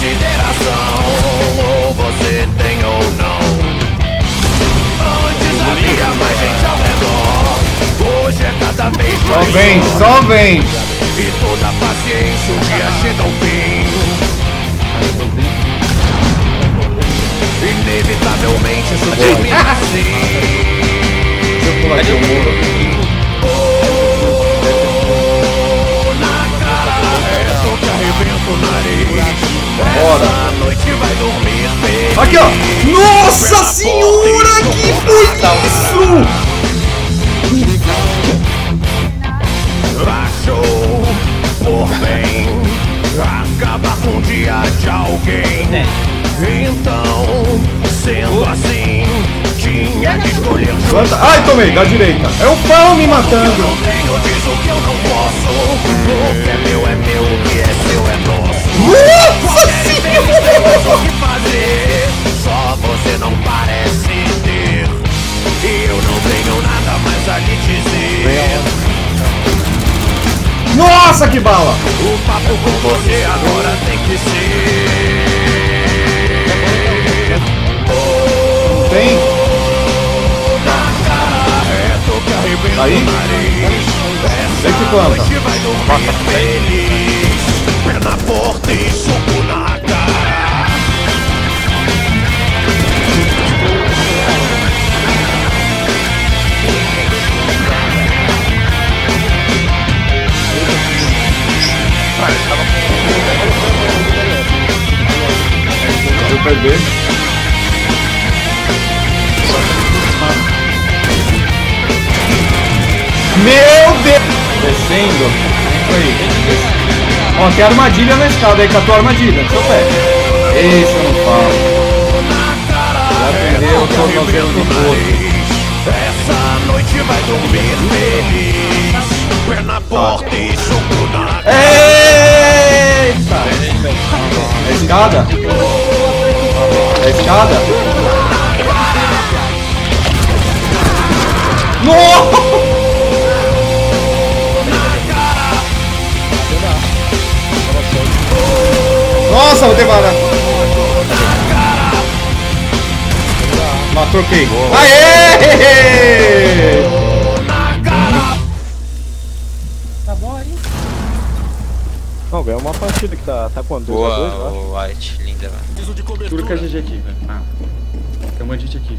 consideração, ou você tem ou não. Antes havia mais gente ao redor, hoje é cada vez mais. Só vem, só vem. E toda paciência um dia chega ao fim. Inevitavelmente isso termina assim. Cadê o muro? Na cara reto que arrebenta o nariz. Bora. Essa noite vai dormir feliz. Aqui, ó. Nossa senhora, que foi isso? Achou por bem acabar com o dia de alguém. Então, sendo assim, tinha que escolher. Planta. Ai, tomei, da direita. É o pau me matando. Não tenho, diz o que eu não posso. O que é meu, o que é seu é nosso. Nossa senhora! O que fazer? Só você não parece ter. E eu não tenho nada mais a lhe dizer. Nossa, que bala! O papo com você agora tem que ser. Tem? Na cara reto que arrebenta Aí? o nariz. Vem que planta. Noite vai dormir feliz. Pé na porta e soco na cara. Vou perder. Meu Deus! Descendo. Isso aí. Ó, tem armadilha na escada aí, com a tua armadilha. Seu pé. Esse eu não falo. Já aprendeu o tornozelo do poço. Essa noite vai dormir feliz. Pé na porta e soco na cara. Eita! É escada? É escada? Nossa! Nossa, vou ter bala. Mas troquei. Aê! Tá bom aí? Não, ganhou uma partida que tá quanto? 2 a 2, Boa, o White, linda, velho. Juro que é GG aqui, velho. Ah, tem um bandite aqui.